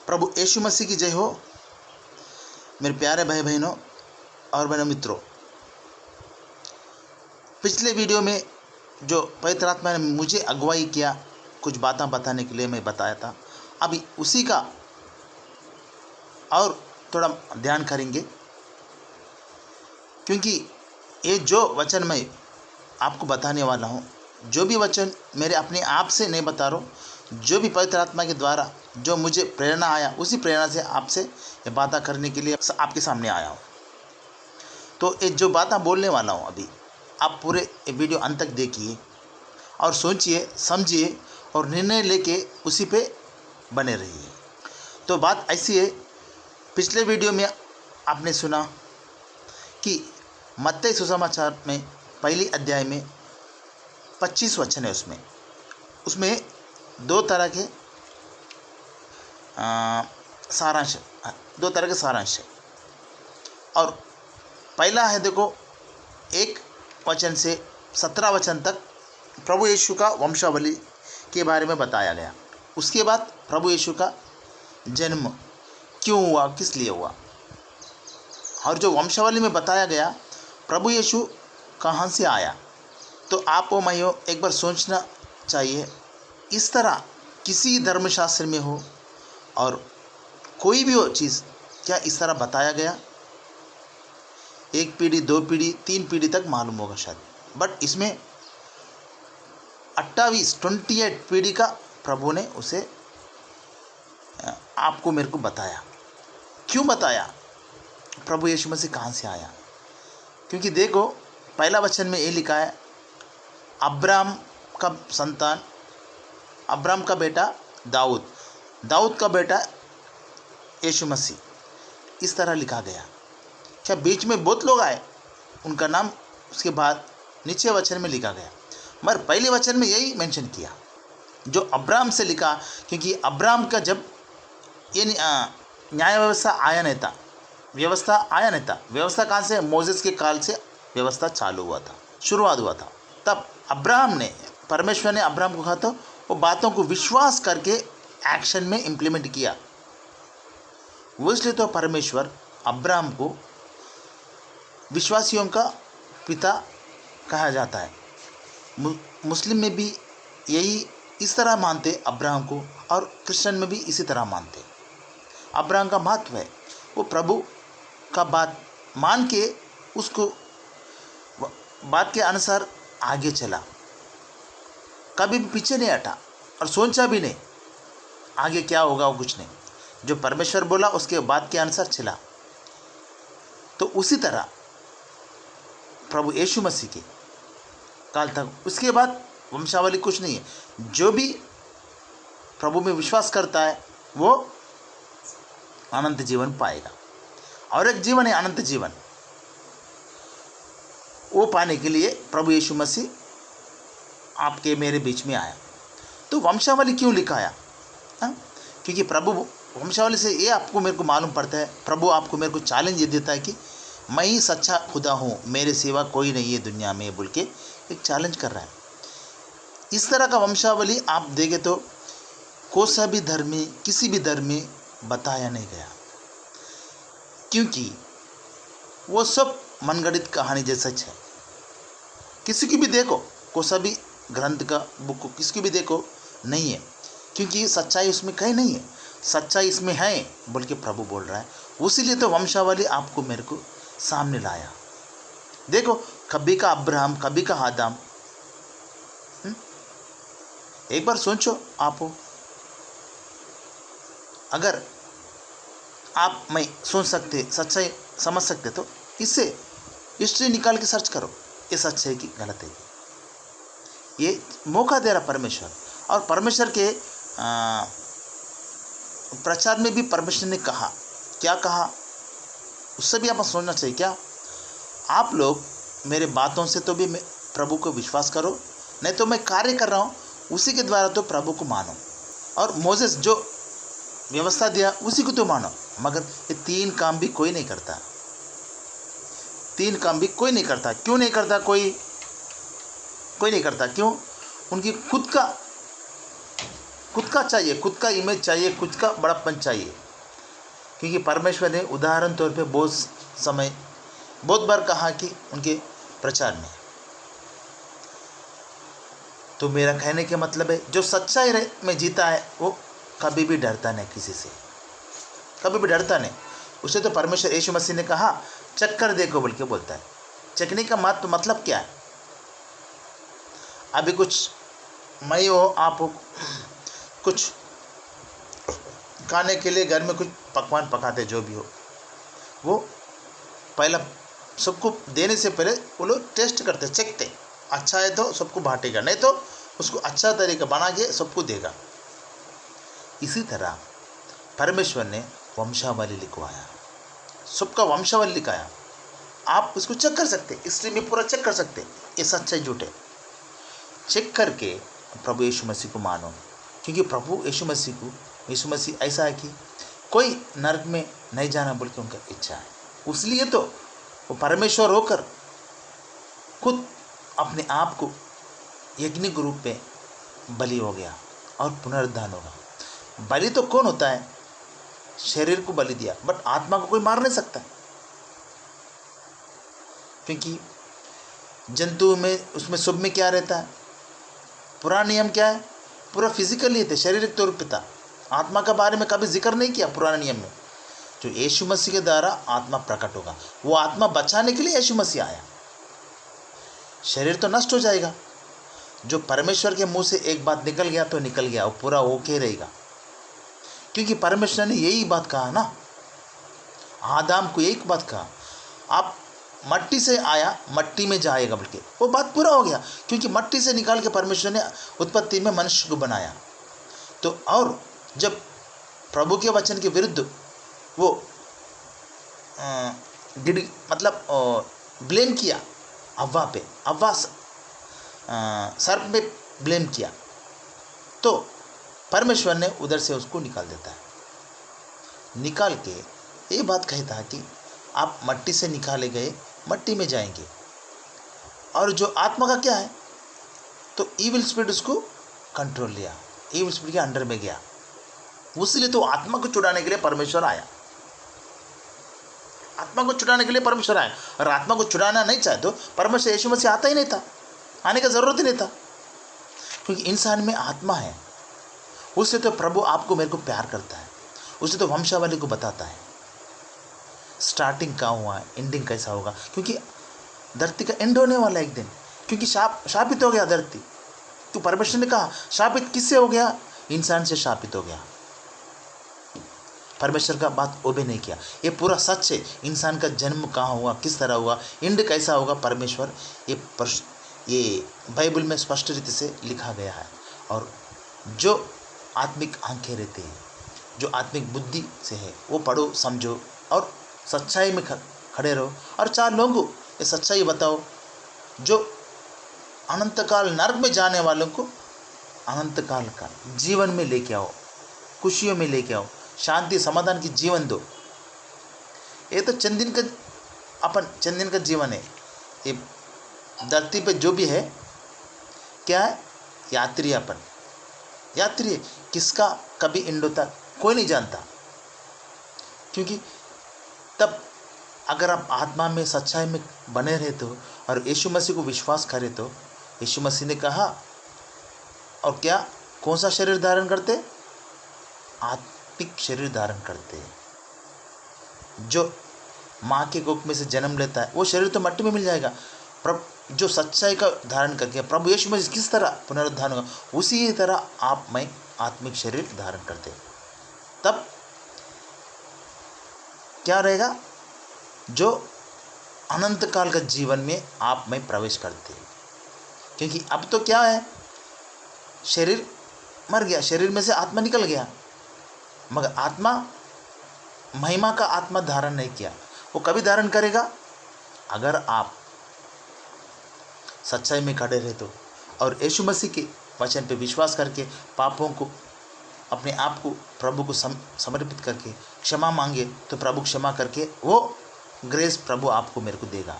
प्रभु यीशु मसीह की जय हो। मेरे प्यारे भाई बहनों और मेरे मित्रों, पिछले वीडियो में जो पवित्र आत्मा ने मुझे अगुवाई किया कुछ बातें बताने के लिए मैं बताया था, अभी उसी का और थोड़ा ध्यान करेंगे, क्योंकि ये जो वचन मैं आपको बताने वाला हूँ, जो भी वचन मेरे अपने आप से नहीं बता रहा हूँ, जो भी पवित्र आत्मा के द्वारा जो मुझे प्रेरणा आया, उसी प्रेरणा से आपसे ये बातें करने के लिए आपके सामने आया हूँ। तो ये जो बातें बोलने वाला हूँ अभी, आप पूरे वीडियो अंत तक देखिए और सोचिए, समझिए और निर्णय लेके उसी पे बने रहिए। तो बात ऐसी है, पिछले वीडियो में आपने सुना कि मत्ती सुसमाचार में पहली अध्याय में 25 वचन है। उसमें दो तरह के सारांश है। और पहला है, देखो, 1 वचन से 17 वचन तक प्रभु यीशु का वंशावली के बारे में बताया गया। उसके बाद प्रभु यीशु का जन्म क्यों हुआ, किस लिए हुआ, और जो वंशावली में बताया गया प्रभु यीशु कहाँ से आया। तो आपको मैं एक बार सोचना चाहिए, इस तरह किसी धर्मशास्त्र में हो और कोई भी हो चीज़, क्या इस तरह बताया गया? 1 पीढ़ी, 2 पीढ़ी, 3 पीढ़ी तक मालूम होगा शायद, बट इसमें 28 पीढ़ी का प्रभु ने उसे आपको मेरे को बताया। क्यों बताया? प्रभु यीशु मसीह कहाँ से आया? क्योंकि देखो, पहला वचन में ये लिखा है, अब्राहम का संतान, अब्राहम का बेटा दाऊद, दाऊद का बेटा यीशु मसीह, इस तरह लिखा गया। क्या बीच में बहुत लोग आए, उनका नाम उसके बाद नीचे वचन में लिखा गया, मगर पहले वचन में यही मेंशन किया जो अब्राहम से लिखा, क्योंकि अब्राहम का जब ये न्याय व्यवस्था आया नहीं था, व्यवस्था कहाँ से? मोसेस के काल से व्यवस्था चालू हुआ था, शुरुआत हुआ था। तब अब्राहम ने, परमेश्वर ने अब्राहम को कहा तो वो बातों को विश्वास करके एक्शन में इम्प्लीमेंट किया। वो इसलिए तो परमेश्वर अब्राहम को विश्वासियों का पिता कहा जाता है। मुस्लिम में भी यही इस तरह मानते अब्राहम को, और क्रिश्चियन में भी इसी तरह मानते। अब्राहम का महत्व है, वो प्रभु का बात मान के उसको बात के अनुसार आगे चला, कभी भी पीछे नहीं हटा और सोचा भी नहीं आगे क्या होगा, वो कुछ नहीं, जो परमेश्वर बोला उसके बात के अनुसार चला। तो उसी तरह प्रभु यीशु मसीह के काल तक, उसके बाद वंशावली कुछ नहीं है। जो भी प्रभु में विश्वास करता है वो अनंत जीवन पाएगा, और एक जीवन है अनंत जीवन, वो पाने के लिए प्रभु यीशु मसीह आपके मेरे बीच में आया। तो वंशावली क्यों लिखाया? क्योंकि प्रभु वंशावली से ये आपको मेरे को मालूम पड़ता है, प्रभु आपको मेरे को चैलेंज ये देता है कि मैं ही सच्चा खुदा हूँ, मेरे सिवा कोई नहीं है दुनिया में, बोल के एक चैलेंज कर रहा है। इस तरह का वंशावली आप देखें तो कोई भी धर्म में, किसी भी धर्म में बताया नहीं गया, क्योंकि वो सब मनगढ़ंत कहानी जैसा है। किसी की भी देखो, कोई भी ग्रंथ का बुक को किसी की भी देखो, नहीं है, क्योंकि सच्चाई उसमें कहीं नहीं है। सच्चाई इसमें है बोल के प्रभु बोल रहा है, उसीलिए तो वंशावली आपको मेरे को सामने लाया। देखो, कभी का अब्राहम, कभी का आदम, एक बार सोचो आप, अगर आप मैं सोच सकते, सच्चाई समझ सकते, तो इससे हिस्ट्री निकाल के सर्च करो, ये सच है कि गलत है। ये मौका दे रहा परमेश्वर, और परमेश्वर के प्रचार में भी परमेश्वर ने कहा, क्या कहा उससे भी आप सोचना चाहिए। क्या आप लोग मेरे बातों से तो भी प्रभु को विश्वास करो, नहीं तो मैं कार्य कर रहा हूँ उसी के द्वारा तो प्रभु को मानो, और मोसेस जो व्यवस्था दिया उसी को तो मानो। मगर ये 3 काम भी कोई नहीं करता, 3 काम भी कोई नहीं करता। क्यों नहीं करता? कोई नहीं करता। क्यों? उनकी खुद का खुद का चाहिए, खुद का इमेज चाहिए, खुद का बड़प्पन चाहिए। क्योंकि परमेश्वर ने उदाहरण तौर पे बहुत बार कहा कि उनके प्रचार में। तो मेरा कहने के मतलब है, जो सच्चाई में जीता है वो कभी भी डरता नहीं, किसी से कभी भी डरता नहीं। उसे तो परमेश्वर यीशु मसीह ने कहा चक्कर देखो बोल के बोलता है। चखने का मतलब क्या है? अभी कुछ मैं हो, आप हो, कुछ खाने के लिए घर में कुछ पकवान पकाते, जो भी हो, वो पहला सबको देने से पहले वो लोग टेस्ट करते, चखते। अच्छा है तो सबको बांटेगा, नहीं तो उसको अच्छा तरीका बना के सबको देगा। इसी तरह परमेश्वर ने वंशावली लिखवाया, सबका वंशावली लिखाया। आप उसको चेक कर सकते, इसलिए में पूरा चेक कर सकते ये सच्चाई झूठे। चेक करके प्रभु यीशु मसीह को मानो, क्योंकि प्रभु यीशु मसीह ऐसा है कि कोई नरक में नहीं जाना बोल के उनका इच्छा है। इसलिए तो वो परमेश्वर होकर खुद अपने आप को यज्ञिक रूप में बलि हो गया और पुनरुद्धान होगा। बलि तो कौन होता है? शरीर को बलि दिया, बट आत्मा को कोई मार नहीं सकता, क्योंकि जंतु में उसमें सब में क्या रहता है? पूरा नियम क्या है? पूरा फिजिकली थे, शारीरिक तौर पर था। आत्मा के बारे में कभी जिक्र नहीं किया पुराने नियम में। जो यीशु मसीह के द्वारा आत्मा प्रकट होगा, वो आत्मा बचाने के लिए यीशु मसीह आया। शरीर तो नष्ट हो जाएगा, जो परमेश्वर के मुंह से एक बात निकल गया तो निकल गया, वो पूरा होके रहेगा। क्योंकि परमेश्वर ने यही बात कहा ना, आदम को एक बात कहा, आप मट्टी से आया मट्टी में जाएगा बोल के, वो बात पूरा हो गया। क्योंकि मट्टी से निकाल के परमेश्वर ने उत्पत्ति में मनुष्य को बनाया। तो और जब प्रभु के वचन के विरुद्ध वो ब्लेम किया हव्वा पे, हव्वा सर्प पे ब्लेम किया, तो परमेश्वर ने उधर से उसको निकाल देता है। निकाल के ये बात कहता है कि आप मट्टी से निकाले गए मट्टी में जाएंगे। और जो आत्मा का क्या है, तो ईविल स्पिरिट उसको कंट्रोल लिया, ईविल स्पिरिट के अंडर में गया। उसलिए तो आत्मा को छुड़ाने के लिए परमेश्वर आया, आत्मा को छुड़ाने के लिए परमेश्वर आया। और आत्मा को छुड़ाना नहीं चाहे तो परमेश्वर यीशु मसीह आता ही नहीं था, आने का जरूरत ही नहीं था, क्योंकि इंसान में आत्मा है। उससे तो प्रभु आपको मेरे को प्यार करता है, उससे तो वंशावली को बताता है स्टार्टिंग कहाँ हुआ है, एंडिंग कैसा होगा। क्योंकि धरती का एंड होने वाला है एक दिन, क्योंकि शापित हो गया धरती। तो परमेश्वर ने कहा शापित किससे हो गया? इंसान से शापित हो गया। परमेश्वर का बात ओबे नहीं किया। ये पूरा सच है। इंसान का जन्म कहाँ हुआ, किस तरह हुआ, एंड कैसा होगा, परमेश्वर ये बाइबल में स्पष्ट रीति से लिखा गया है। और जो आत्मिक आंखें रहती हैं, जो आत्मिक बुद्धि से है, वो पढ़ो, समझो और सच्चाई में खड़े रहो और 4 लोगों को ये सच्चाई बताओ। जो अनंत काल नरक में जाने वालों को अनंत काल का जीवन में लेके आओ, खुशियों में लेके आओ, शांति समाधान की जीवन दो। ये तो चंद दिन का जीवन है। ये धरती पे जो भी है क्या है? यात्री। अपन यात्री है, किसका कभी एंड होता कोई नहीं जानता। क्योंकि तब अगर आप आत्मा में सच्चाई में बने रहे तो और यीशु मसीह को विश्वास करें तो यीशु मसीह ने कहा, और क्या कौन सा शरीर धारण करते? आत्मिक शरीर धारण करते। जो माँ के कोख में से जन्म लेता है वो शरीर तो मट्टी में मिल जाएगा, पर जो सच्चाई का धारण करके प्रभु यीशु मसीह किस तरह पुनरुद्धान होगा, उसी तरह आप में आत्मिक शरीर धारण करते। तब क्या रहेगा? जो अनंत काल का जीवन में आप में प्रवेश करते। क्योंकि अब तो क्या है, शरीर मर गया, शरीर में से आत्मा निकल गया, मगर आत्मा महिमा का आत्मा धारण नहीं किया। वो कभी धारण करेगा? अगर आप सच्चाई में खड़े रहे तो और यीशु मसीह के वचन पे विश्वास करके पापों को अपने आप को प्रभु को समर्पित करके क्षमा मांगे तो प्रभु क्षमा करके वो ग्रेस प्रभु आपको मेरे को देगा।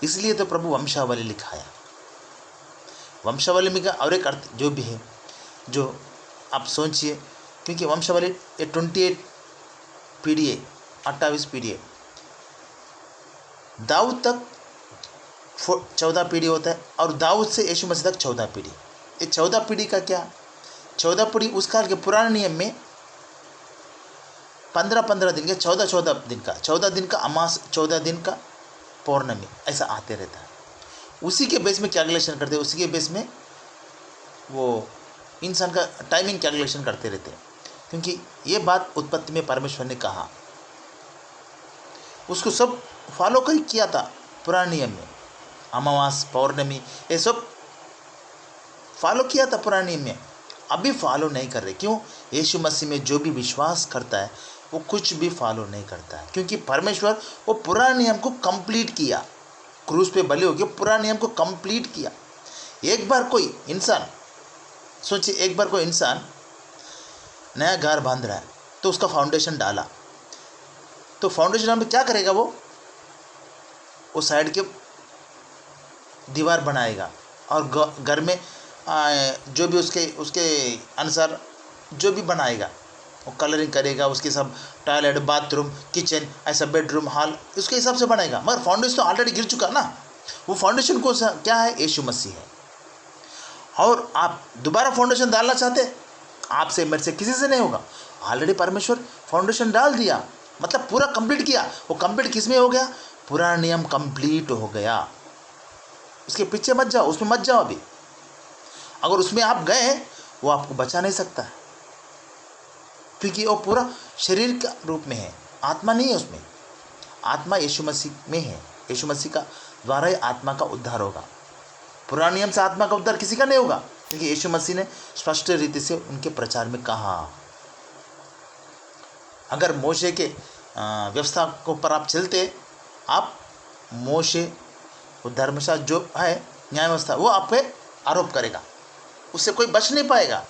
इसलिए तो प्रभु वंशावली लिखाया। वंशावली में का और एक अर्थ जो भी है, जो आप सोचिए, क्योंकि वंशावली ये 28 पीढ़ी है, 28 पीढ़ी है। दाऊद तक 14 पीढ़ी होता है और दाऊद से यीशु मसीह तक 14 पीढ़ी। ये 14 पीढ़ी का क्या, 14 पीढ़ी उस काल के पुराने नियम में 15-15 दिन के 14 दिन का, 14 दिन का अमास, 14 दिन का पौर्णमी, ऐसा आते रहता है। उसी के बेस में कैलकुलेशन करते हैं, उसी के बेस में वो इंसान का टाइमिंग कैलकुलेशन करते रहते हैं। क्योंकि ये बात उत्पत्ति में परमेश्वर ने कहा, उसको सब फॉलो कर किया था पुराने नियम में। अमावास, पौर्णमी, ये सब फॉलो किया था पुराने नियम में। अभी फॉलो नहीं कर रहे। क्यों? यीशु मसीह में जो भी विश्वास करता है वो कुछ भी फॉलो नहीं करता है, क्योंकि परमेश्वर वो पुराने नियम को कंप्लीट किया, क्रूस पे बलि होकर पुराने नियम को कंप्लीट किया। एक बार कोई इंसान, सोचिए, एक बार कोई इंसान नया घर बांध रहा है तो उसका फाउंडेशन डाला, तो फाउंडेशन में क्या करेगा? वो साइड के दीवार बनाएगा और घर में जो भी उसके अनुसार जो भी बनाएगा वो कलरिंग करेगा, उसके सब टॉयलेट, बाथरूम, किचन, ऐसा बेडरूम, हॉल उसके हिसाब से बनाएगा। मगर फाउंडेशन तो ऑलरेडी गिर चुका ना। वो फाउंडेशन को क्या है? यीशु मसीह है। और आप दोबारा फाउंडेशन डालना चाहते हैं, आपसे, मेरे से, किसी से नहीं होगा। ऑलरेडी परमेश्वर फाउंडेशन डाल दिया, मतलब पूरा कंप्लीट किया। वो कंप्लीट किस में हो गया? पूरा नियम कंप्लीट हो गया। उसके पीछे मत जाओ, उसमें मत जाओ। अभी अगर उसमें आप गए वो आपको बचा नहीं सकता है, क्योंकि वो पूरा शरीर का रूप में है, आत्मा नहीं है उसमें। आत्मा यीशु मसीह में है। यीशु मसीह का द्वारा ही आत्मा का उद्धार होगा। पुराने नियम से आत्मा का उद्धार किसी का नहीं होगा, क्योंकि यीशु मसीह ने स्पष्ट रीति से उनके प्रचार में कहा। अगर मोशे के व्यवस्था को पर आप चलते, आप मोशे वो धर्मशास्त्र जो है, न्याय व्यवस्था, वो आप पे आरोप करेगा, उससे कोई बच नहीं पाएगा।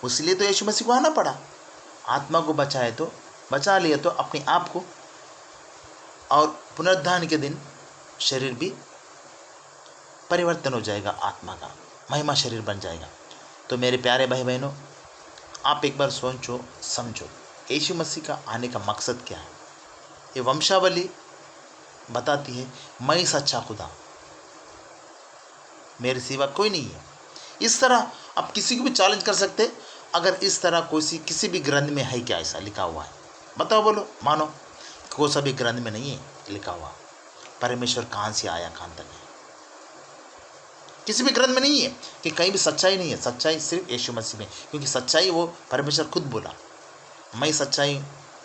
इसलिए तो यीशु मसीह को आना पड़ा। आत्मा को बचाए तो बचा लिया तो अपने आप को, और पुनरुत्थान के दिन शरीर भी परिवर्तन हो जाएगा, आत्मा का महिमा शरीर बन जाएगा। तो मेरे प्यारे भाई बहनों, आप एक बार सोचो, समझो, यीशु मसीह का आने का मकसद क्या है। ये वंशावली बताती है, मैं सच्चा खुदा, मेरे सिवा कोई नहीं है। इस तरह आप किसी को भी चैलेंज कर सकते, अगर इस तरह किसी भी ग्रंथ में है क्या ऐसा लिखा हुआ है? बताओ, बोलो, मानो कोई सा भी ग्रंथ में नहीं है लिखा हुआ परमेश्वर कहाँ से आया, कहाँ तक है। किसी भी ग्रंथ में नहीं है कि कहीं भी सच्चाई नहीं है। सच्चाई सिर्फ यीशु मसीह में, क्योंकि सच्चाई वो परमेश्वर खुद बोला, मैं सच्चाई,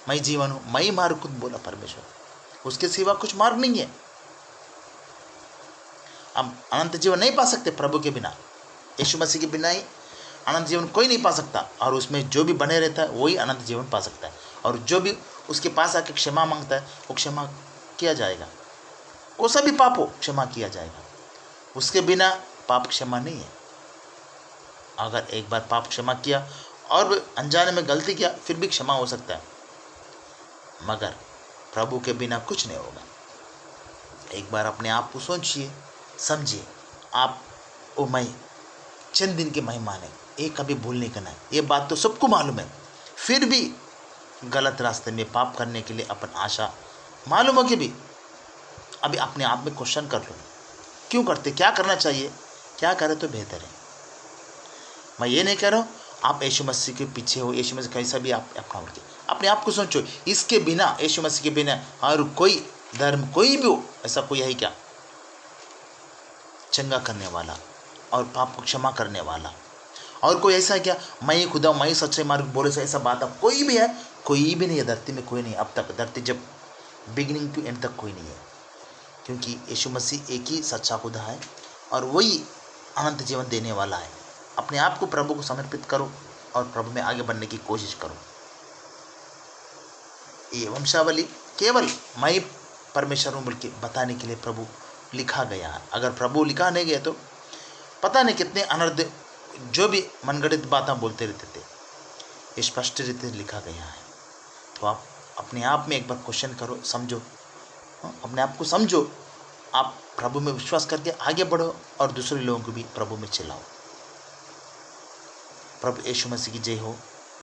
मैं जीवन हूँ, मैं ही मार्ग, खुद बोला परमेश्वर। उसके सिवा कुछ मार्ग नहीं है। हम अनंत जीवन नहीं पा सकते प्रभु के बिना। यीशु मसीह के बिना ही अनंत जीवन कोई नहीं पा सकता, और उसमें जो भी बने रहता है वही अनंत जीवन पा सकता है। और जो भी उसके पास आके क्षमा मांगता है वो क्षमा किया जाएगा, वो सभी पापों क्षमा किया जाएगा। उसके बिना पाप क्षमा नहीं है। अगर एक बार पाप क्षमा किया और अनजाने में गलती किया फिर भी क्षमा हो सकता है, मगर प्रभु के बिना कुछ नहीं होगा। एक बार अपने आप को सोचिए, समझिए। आप ओ मैं चंद दिन के मेहमान है, ये कभी भूल नहीं करना है। ये बात तो सबको मालूम है, फिर भी गलत रास्ते में पाप करने के लिए अपन आशा, मालूम हो कि भी अभी अपने आप में क्वेश्चन कर लो, क्यों करते, क्या करना चाहिए, क्या करें तो बेहतर है। मैं ये नहीं कह रहा हूँ आप यीशु मसीह के पीछे हो, यीशु मसीह कैसा भी आप अपना उठ के अपने आप को सोचो, इसके बिना, यीशु मसीह के बिना और कोई धर्म कोई भी हो, ऐसा कोई है क्या चंगा करने वाला और पाप को क्षमा करने वाला? और कोई ऐसा है क्या, मैं ही खुदा, मैं ही सच्चे मार्ग बोले से, ऐसा बात अब कोई भी है? कोई भी नहीं है धरती में, कोई नहीं। अब तक धरती जब बिगिनिंग टू एंड तक कोई नहीं है, क्योंकि यीशु मसीह एक ही सच्चा खुदा है और वही अनंत जीवन देने वाला है। अपने आप को प्रभु को समर्पित करो और प्रभु में आगे बढ़ने की कोशिश करो। ये वंशावली केवल मैं परमेश्वर हूँ बोल के बताने के लिए प्रभु लिखा गया है। अगर प्रभु लिखा नहीं गया तो पता नहीं कितने अनर्थ जो भी मनगढ़ंत बातें बोलते रहते थे, ये स्पष्ट रीति लिखा गया है। तो आप अपने आप में एक बार क्वेश्चन करो, समझो, अपने आप को समझो, आप प्रभु में विश्वास करके आगे बढ़ो और दूसरे लोगों को भी प्रभु में चलाओ। प्रभु यीशु मसीह की जय हो।